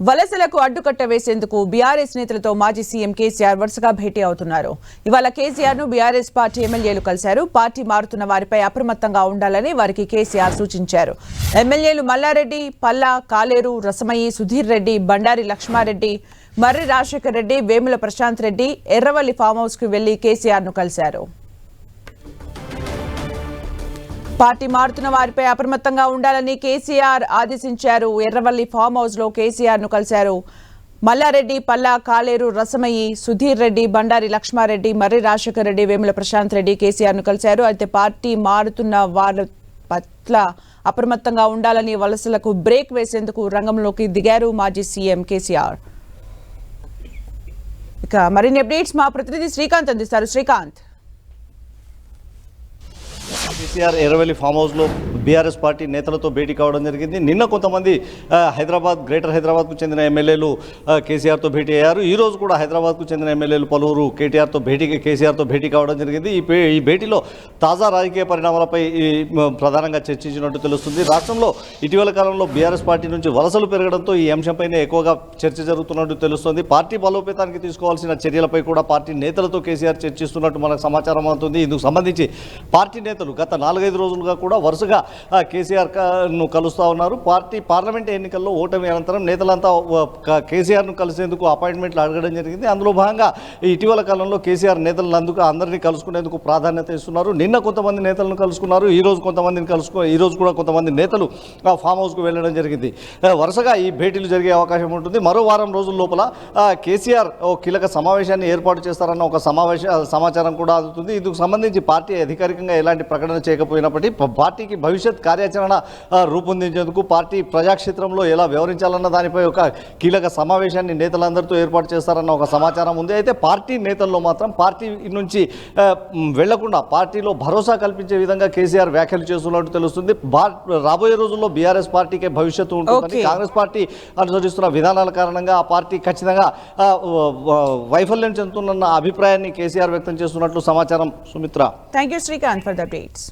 వలసలకు అడ్డుకట్ట వేసేందుకు బీఆర్ఎస్ నేతలతో మాజీ సీఎం కేసీఆర్ వరుసగా భేటీ అవుతున్నారు. ఇవాళ కేసీఆర్ ను బీఆర్ఎస్ పార్టీ ఎమ్మెల్యేలు కలిశారు. పార్టీ మారుతున్న వారిపై అప్రమత్తంగా ఉండాలని వారికి కేసీఆర్ సూచించారు. ఎమ్మెల్యేలు మల్లారెడ్డి, పల్లా, కాలేరు, రసమయ్యి, సుధీర్ రెడ్డి, బండారి లక్ష్మారెడ్డి, మర్రి రాజశేఖర్ రెడ్డి, వేముల ప్రశాంత్ రెడ్డి ఎర్రవల్లి ఫామ్ హౌస్ కు వెళ్లి కేసీఆర్ ను కలిశారు. పార్టీ మారుతున్న వారిపై అప్రమత్తంగా ఉండాలని కేసీఆర్ ఆదేశించారు. ఎర్రవల్లి ఫామ్ హౌస్ లో కేసీఆర్ ను కలిశారు. మల్లారెడ్డి, పల్లా, కాలేరు, రసమయ్యి, సుధీర్ రెడ్డి, బండారి లక్ష్మారెడ్డి, మర్రి రాజశేఖర్ రెడ్డి, వేముల ప్రశాంత్ రెడ్డి కేసీఆర్ ను కలిశారు. అయితే పార్టీ మారుతున్న వారి పట్ల అప్రమత్తంగా ఉండాలని వలసలకు బ్రేక్ వేసేందుకు రంగంలోకి దిగారు మాజీ సీఎం కేసీఆర్. ఇక మరిన్ని అప్డేట్స్ మా ప్రతినిధి శ్రీకాంత్ అందిస్తారు. శ్రీకాంత్, కేసీఆర్ ఎర్రవల్లి ఫామ్ హౌస్లో బీఆర్ఎస్ పార్టీ నేతలతో భేటీ కావడం జరిగింది. నిన్న కొంతమంది గ్రేటర్ హైదరాబాద్కు చెందిన ఎమ్మెల్యేలు కేసీఆర్తో భేటీ అయ్యారు. ఈ రోజు కూడా హైదరాబాద్కు చెందిన ఎమ్మెల్యేలు పలువురు కేసీఆర్తో భేటీ కావడం జరిగింది. ఈ భేటీలో తాజా రాజకీయ పరిణామాలపై ప్రధానంగా చర్చించినట్టు తెలుస్తుంది. రాష్ట్రంలో ఇటీవల కాలంలో బీఆర్ఎస్ పార్టీ నుంచి వలసలు పెరగడంతో ఈ అంశంపైనే ఎక్కువగా చర్చ జరుగుతున్నట్టు తెలుస్తుంది. పార్టీ బలోపేతానికి తీసుకోవాల్సిన చర్యలపై కూడా పార్టీ నేతలతో కేసీఆర్ చర్చిస్తున్నట్టు మనకు సమాచారం అవుతుంది. ఇందుకు సంబంధించి పార్టీ నేతలు గత 4-5 రోజులుగా కూడా వరుసగా కేసీఆర్ను కలుస్తూ ఉన్నారు. పార్లమెంట్ ఎన్నికల్లో ఓటమి అనంతరం నేతలంతా కేసీఆర్ను కలిసేందుకు అపాయింట్మెంట్లు అడగడం జరిగింది. అందులో భాగంగా ఇటీవల కాలంలో కేసీఆర్ నేతలను అందరినీ కలుసుకునేందుకు ప్రాధాన్యత ఇస్తున్నారు. నిన్న కొంతమంది నేతలను కలుసుకున్నారు. ఈ రోజు కూడా కొంతమంది నేతలు ఫామ్ హౌస్కు వెళ్ళడం జరిగింది. వరుసగా ఈ భేటీలు జరిగే అవకాశం ఉంటుంది. మరో వారం రోజుల లోపల కేసీఆర్ కీలక సమావేశాన్ని ఏర్పాటు చేస్తారన్న ఒక సమాచారం కూడా అందుతుంది. ఇందుకు సంబంధించి పార్టీ అధికారికంగా ఎలాంటి ప్రకటన చేయకపోయినప్పటికీ పార్టీకి భవిష్యత్ కార్యాచరణ రూపొందించేందుకు పార్టీ ప్రజాక్షేత్రంలో ఎలా వ్యవహరించాలన్న దానిపై ఒక కీలక సమావేశాన్ని నేతలందరితో ఏర్పాటు చేస్తారన్న ఒక సమాచారం ఉంది. అయితే పార్టీ నేతల్లో మాత్రం పార్టీ నుంచి వెళ్లకుండా పార్టీలో భరోసా కల్పించే విధంగా కేసీఆర్ వ్యాఖ్యలు చేస్తున్నట్టు తెలుస్తుంది. రాబోయే రోజుల్లో బీఆర్ఎస్ పార్టీకే భవిష్యత్తు ఉంటుందని, కాంగ్రెస్ పార్టీ అనుసరిస్తున్న విధానాల కారణంగా ఆ పార్టీ ఖచ్చితంగా వైఫల్యం చెందుతున్న అభిప్రాయాన్ని కేసీఆర్ వ్యక్తం చేస్తున్నట్లు సమాచారం. Sumitra, thank you Srikanth for the updates.